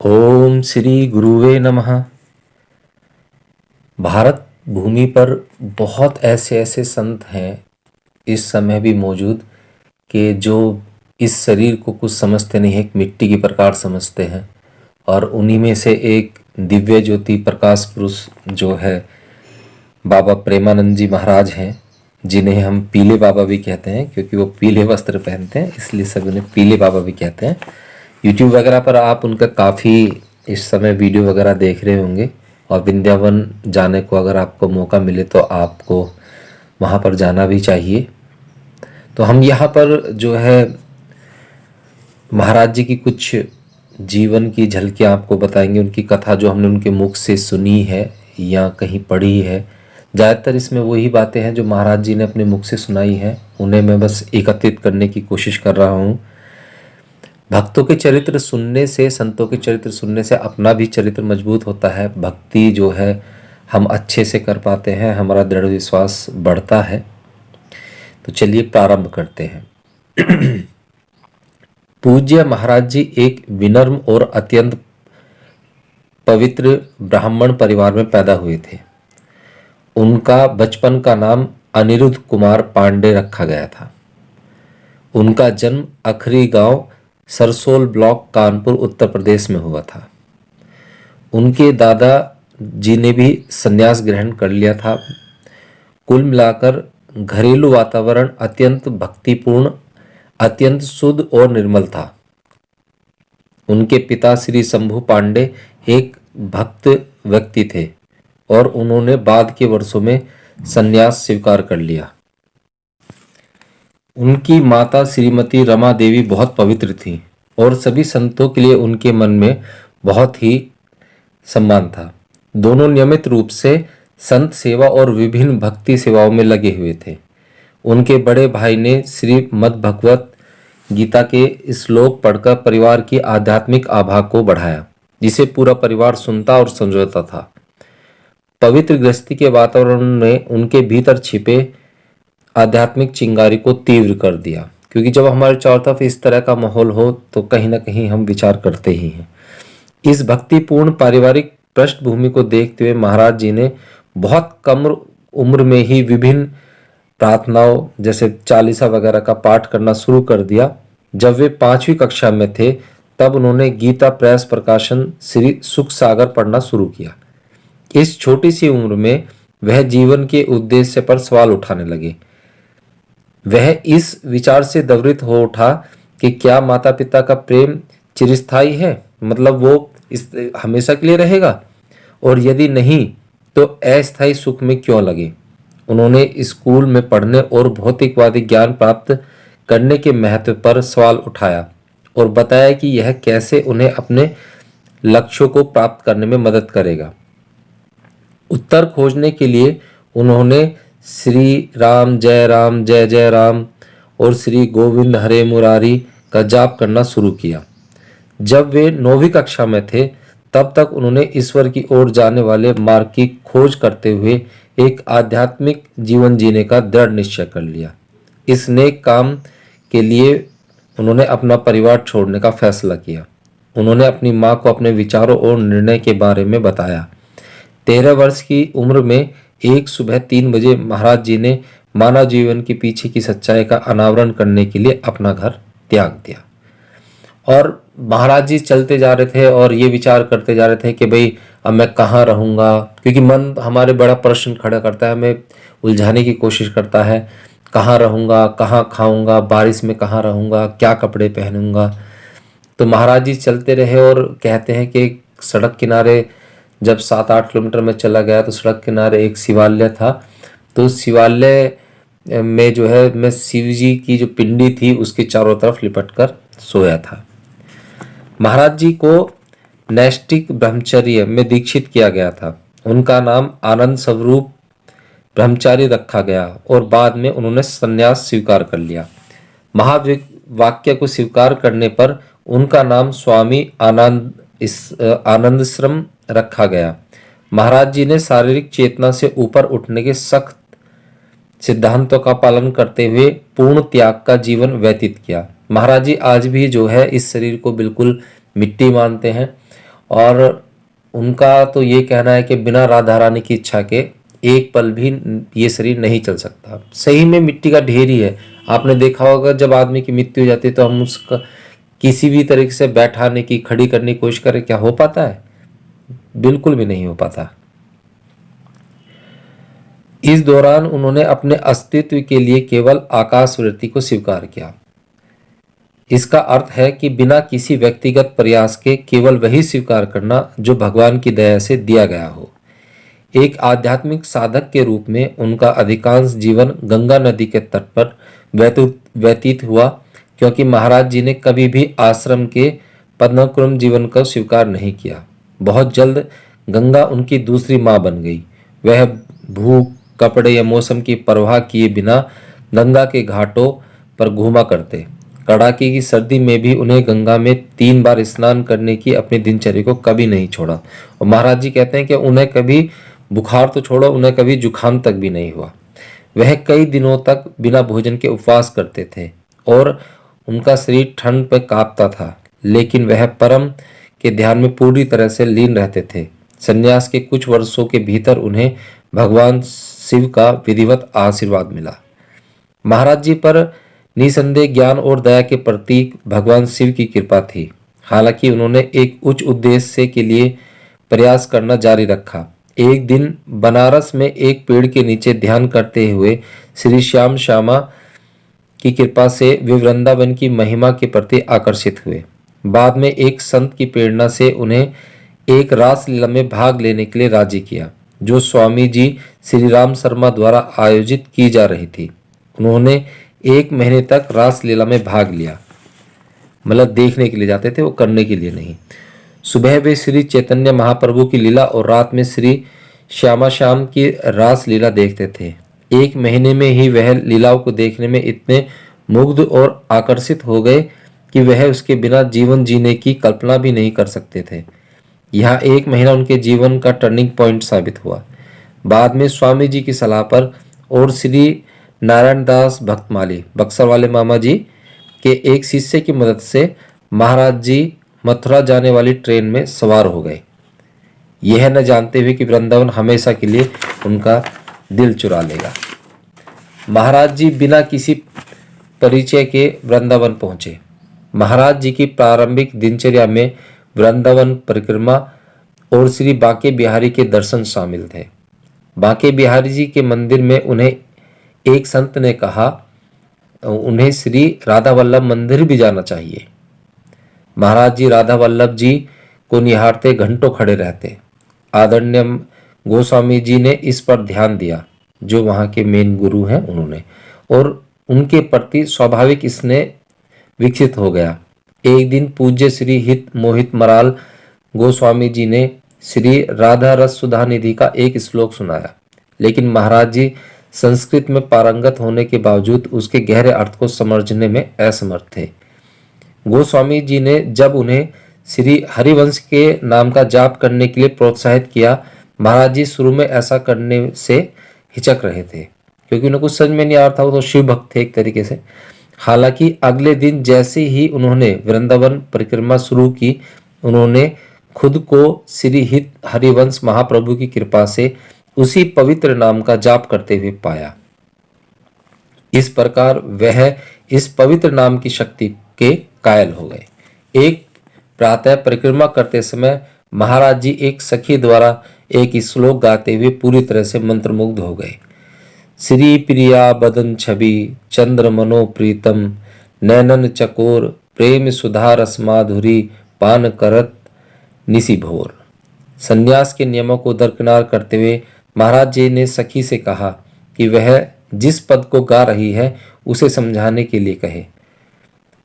ओम श्री गुरुवे नमः। भारत भूमि पर बहुत ऐसे ऐसे संत हैं इस समय भी मौजूद कि जो इस शरीर को कुछ समझते नहीं, एक मिट्टी की प्रकार समझते हैं। और उन्हीं में से एक दिव्य ज्योति प्रकाश पुरुष जो है बाबा प्रेमानंद जी महाराज हैं, जिन्हें हम पीले बाबा भी कहते हैं क्योंकि वो पीले वस्त्र पहनते हैं, इसलिए सब उन्हें पीले बाबा भी कहते हैं। यूट्यूब वगैरह पर आप उनका काफ़ी इस समय वीडियो वगैरह देख रहे होंगे। और वृंदावन जाने को अगर आपको मौका मिले तो आपको वहाँ पर जाना भी चाहिए। तो हम यहाँ पर जो है महाराज जी की कुछ जीवन की झलकियाँ आपको बताएंगे, उनकी कथा जो हमने उनके मुख से सुनी है या कहीं पढ़ी है। ज़्यादातर इसमें वही बातें हैं जो महाराज जी ने अपने मुख से सुनाई हैं, उन्हें मैं बस एकत्रित करने की कोशिश कर रहा हूँ। भक्तों के चरित्र सुनने से, संतों के चरित्र सुनने से अपना भी चरित्र मजबूत होता है। भक्ति जो है हम अच्छे से कर पाते हैं, हमारा दृढ़ विश्वास बढ़ता है। तो चलिए प्रारंभ करते हैं। पूज्य महाराज जी एक विनम्र और अत्यंत पवित्र ब्राह्मण परिवार में पैदा हुए थे। उनका बचपन का नाम अनिरुद्ध कुमार पांडे रखा गया था। उनका जन्म अखरी गांव सरसोल ब्लॉक कानपुर उत्तर प्रदेश में हुआ था। उनके दादा जी ने भी संन्यास ग्रहण कर लिया था। कुल मिलाकर घरेलू वातावरण अत्यंत भक्तिपूर्ण, अत्यंत शुद्ध और निर्मल था। उनके पिता श्री शंभू पांडे एक भक्त व्यक्ति थे और उन्होंने बाद के वर्षों में संन्यास स्वीकार कर लिया। उनकी माता श्रीमती रमा देवी बहुत पवित्र थी और सभी संतों के लिए उनके मन में बहुत ही सम्मान था। दोनों नियमित रूप से संत सेवा और विभिन्न भक्ति सेवाओं में लगे हुए थे। उनके बड़े भाई ने श्रीमद् भगवत गीता के श्लोक पढ़कर परिवार की आध्यात्मिक आभा को बढ़ाया, जिसे पूरा परिवार सुनता और समझता था। पवित्र गृहस्थी के वातावरण ने उनके भीतर छिपे आध्यात्मिक चिंगारी को तीव्र कर दिया, क्योंकि जब हमारे चारों तरफ इस तरह का माहौल हो तो कहीं ना कहीं हम विचार करते ही हैं। इस भक्तिपूर्ण पारिवारिक पृष्ठभूमि को देखते हुए महाराज जी ने बहुत कम उम्र में ही विभिन्न प्रार्थनाओं जैसे चालीसा वगैरह का पाठ करना शुरू कर दिया। जब वे 5वीं कक्षा में थे तब उन्होंने गीता प्रेस प्रकाशन श्री सुख सागर पढ़ना शुरू किया। इस छोटी सी उम्र में वह जीवन के उद्देश्य पर सवाल उठाने लगे। वह इस विचार से द्रवित हो उठा कि क्या माता पिता का प्रेम चिरस्थायी है, मतलब वो इस हमेशा के लिए रहेगा, और यदि नहीं तो अस्थायी सुख में क्यों लगे। उन्होंने स्कूल में पढ़ने और भौतिकवादी ज्ञान प्राप्त करने के महत्व पर सवाल उठाया और बताया कि यह कैसे उन्हें अपने लक्ष्यों को प्राप्त करने में मदद करेगा। उत्तर खोजने के लिए उन्होंने श्री राम जय जय राम और श्री गोविंद हरे मुरारी का जाप करना शुरू किया। जब वे 9वीं कक्षा में थे तब तक उन्होंने ईश्वर की ओर जाने वाले मार्ग की खोज करते हुए एक आध्यात्मिक जीवन जीने का दृढ़ निश्चय कर लिया। इस नेक काम के लिए उन्होंने अपना परिवार छोड़ने का फैसला किया। उन्होंने अपनी माँ को अपने विचारों और निर्णय के बारे में बताया। 13 वर्ष की उम्र में एक सुबह 3 बजे महाराज जी ने मानव जीवन के पीछे की सच्चाई का अनावरण करने के लिए अपना घर त्याग दिया। और महाराज जी चलते जा रहे थे और ये विचार करते जा रहे थे कि भाई अब मैं कहाँ रहूँगा, क्योंकि मन हमारे बड़ा प्रश्न खड़ा करता है, हमें उलझाने की कोशिश करता है। कहाँ रहूँगा, कहाँ खाऊँगा, बारिश में कहाँ रहूँगा, क्या कपड़े पहनूँगा। तो महाराज जी चलते रहे और कहते हैं कि सड़क किनारे जब 7-8 किलोमीटर में चला गया तो सड़क किनारे एक शिवालय था। तो शिवालय में जो है मैं शिव जी की जो पिंडी थी उसके चारों तरफ लिपट कर सोया था। महाराज जी को नैष्ठिक ब्रह्मचर्य में दीक्षित किया गया था। उनका नाम आनंद स्वरूप ब्रह्मचारी रखा गया और बाद में उन्होंने संन्यास स्वीकार कर लिया। महावाक्य को स्वीकार करने पर उनका नाम स्वामी आनंदश्रम रखा गया। महाराज जी ने शारीरिक चेतना से ऊपर उठने के सख्त सिद्धांतों का पालन करते हुए पूर्ण त्याग का जीवन व्यतीत किया। महाराज जी आज भी जो है इस शरीर को बिल्कुल मिट्टी मानते हैं और उनका तो ये कहना है कि बिना राधा रानी की इच्छा के एक पल भी ये शरीर नहीं चल सकता। सही में मिट्टी का ढेर ही है। आपने देखा होगा जब आदमी की मृत्यु हो जाती है तो हम उसका किसी भी तरीके से बैठाने की, खड़ी करने की कोशिश करें, क्या हो पाता है? बिल्कुल भी नहीं हो पाता। इस दौरान उन्होंने अपने अस्तित्व के लिए केवल आकाश वृत्ति को स्वीकार किया। इसका अर्थ है कि बिना किसी व्यक्तिगत प्रयास के केवल वही स्वीकार करना जो भगवान की दया से दिया गया हो। एक आध्यात्मिक साधक के रूप में उनका अधिकांश जीवन गंगा नदी के तट पर व्यतीत हुआ, क्योंकि महाराज जी ने कभी भी आश्रम के पदानुक्रम जीवन को स्वीकार नहीं किया। बहुत जल्द गंगा उनकी दूसरी माँ बन गई। वह भूख, कपड़े या मौसम की परवाह किए बिना गंगा के घाटों पर घूमा करते। कड़ाके की सर्दी में भी उन्हें गंगा में 3 बार स्नान करने की अपनी दिनचर्या को कभी नहीं छोड़ा। और महाराज जी कहते हैं कि उन्हें कभी बुखार तो छोड़ो, उन्हें कभी जुखाम तक भी नहीं हुआ। वह कई दिनों तक बिना भोजन के उपवास करते थे और उनका शरीर ठंड पर कांपता था, लेकिन वह परम के ध्यान में पूरी तरह से लीन रहते थे। संन्यास के कुछ वर्षों के भीतर उन्हें भगवान शिव का विधिवत आशीर्वाद मिला। महाराज जी पर निसंदेह ज्ञान और दया के प्रतीक भगवान शिव की कृपा थी। हालांकि उन्होंने एक उच्च उद्देश्य के लिए प्रयास करना जारी रखा। एक दिन बनारस में एक पेड़ के नीचे ध्यान करते हुए श्री श्याम श्यामा की कृपा से वे वृंदावन की महिमा के प्रति आकर्षित हुए। बाद में एक संत की प्रेरणा से उन्हें एक रासलीला में भाग लेने के लिए राजी किया, जो स्वामी जी श्री राम शर्मा द्वारा आयोजित की जा रही थी। उन्होंने 1 महीने तक रासलीला में भाग लिया, मतलब देखने के लिए जाते थे, वो करने के लिए नहीं। सुबह वे श्री चैतन्य महाप्रभु की लीला और रात में श्री श्यामा श्याम की रासलीला देखते थे। 1 महीने में ही वह लीलाओं को देखने में इतने मुग्ध और आकर्षित हो गए कि वह उसके बिना जीवन जीने की कल्पना भी नहीं कर सकते थे। यह 1 महीना उनके जीवन का टर्निंग पॉइंट साबित हुआ। बाद में स्वामी जी की सलाह पर और श्री नारायण दास भक्तमाली, बक्सर वाले मामा जी के एक शिष्य की मदद से महाराज जी मथुरा जाने वाली ट्रेन में सवार हो गए, यह न जानते हुए कि वृंदावन हमेशा के लिए उनका दिल चुरा लेगा। महाराज जी बिना किसी परिचय के वृंदावन पहुंचे। महाराज जी की प्रारंभिक दिनचर्या में वृंदावन परिक्रमा और श्री बांके बिहारी के दर्शन शामिल थे। बांके बिहारी जी के मंदिर में उन्हें एक संत ने कहा उन्हें श्री राधा वल्लभ मंदिर भी जाना चाहिए। महाराज जी राधा वल्लभ जी को निहारते घंटों खड़े रहते। आदरणीय गोस्वामी जी ने इस पर ध्यान दिया, जो वहाँ के मेन गुरु हैं उन्होंने, और उनके प्रति स्वाभाविक स्नेह विकसित हो गया। एक दिन पूज्य श्री हित मोहित मराल गोस्वामी जी ने श्री राधा रस सुधा निधि का एक श्लोक सुनाया, लेकिन महाराज जी संस्कृत में पारंगत होने के बावजूद उसके गहरे अर्थ को समझने में असमर्थ थे। गोस्वामी जी ने जब उन्हें श्री हरिवंश के नाम का जाप करने के लिए प्रोत्साहित किया, महाराज जी शुरू में ऐसा करने से हिचक रहे थे, क्योंकि उन्हें कुछ समझ में नहीं आ रहा था। वो तो शिव भक्त थे एक तरीके से। हालांकि अगले दिन जैसे ही उन्होंने वृंदावन परिक्रमा शुरू की, उन्होंने खुद को श्री हित हरिवंश महाप्रभु की कृपा से उसी पवित्र नाम का जाप करते हुए पाया। इस प्रकार वह इस पवित्र नाम की शक्ति के कायल हो गए। एक प्रातः परिक्रमा करते समय महाराज जी एक सखी द्वारा एक श्लोक गाते हुए पूरी तरह से मंत्रमुग्ध हो गए। श्री प्रिया बदन छवि चंद्र मनो प्रीतम नैनन चकोर प्रेम सुधा रस माधुरी पान करत निसी भोर। संन्यास के नियमों को दरकिनार करते हुए महाराज जी ने सखी से कहा कि वह जिस पद को गा रही है उसे समझाने के लिए कहे।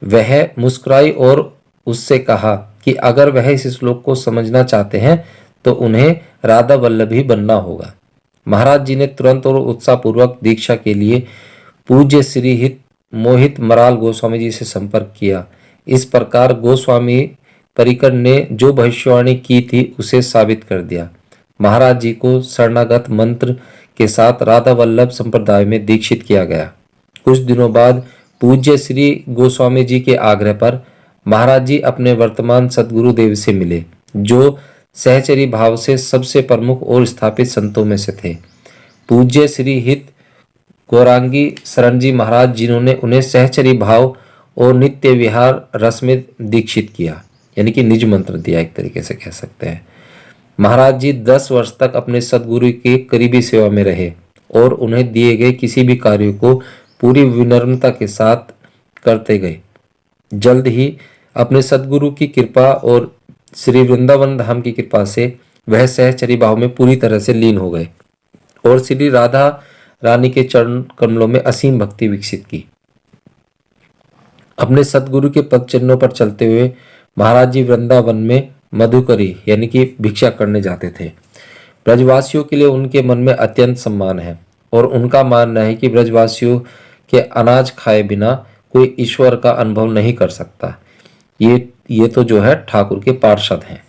वह मुस्कुराई और उससे कहा कि अगर वह इस श्लोक को समझना चाहते हैं तो उन्हें राधा वल्लभ ही बनना होगा। महाराज जी ने तुरंत और उत्साहपूर्वक दीक्षा के लिए पूज्य श्री हित मोहित मराल गोस्वामी जी से संपर्क किया। इस प्रकार गोस्वामी परिकर ने जो भविष्यवाणी की थी उसे साबित कर दिया। महाराज जी को शरणागत मंत्र के साथ राधा वल्लभ संप्रदाय में दीक्षित किया गया। कुछ दिनों बाद पूज्य श्री गोस्वामी जी के आग्रह पर महाराज जी अपने वर्तमान सदगुरुदेव से मिले। जो सहचरी भाव से सबसे प्रमुख और स्थापित संतों में से थे। पूज्य श्री हित गौरांगी शरण जी महाराज, जिन्होंने उन्हें सहचरी भाव और नित्य विहार रस में दीक्षित किया, यानी कि निज मंत्र दिया, एक तरीके से कह सकते हैं। महाराज जी 10 वर्ष तक अपने सदगुरु के करीबी सेवा में रहे और उन्हें दिए गए किसी भी कार्य को पूरी विनम्रता के साथ करते गए। जल्द ही अपने सदगुरु की कृपा और श्री वृंदावन धाम की कृपा से वह सहचरी भाव में पूरी तरह से लीन हो गए और श्री राधा रानी के चरण कमलों में असीम भक्ति विकसित की। अपने सदगुरु के पद चिन्हों पर चलते हुए महाराज जी वृंदावन में मधुकरी यानी कि भिक्षा करने जाते थे। ब्रजवासियों के लिए उनके मन में अत्यंत सम्मान है और उनका मानना है कि ब्रजवासियों के अनाज खाए बिना कोई ईश्वर का अनुभव नहीं कर सकता। ये तो जो है ठाकुर के पार्षद हैं।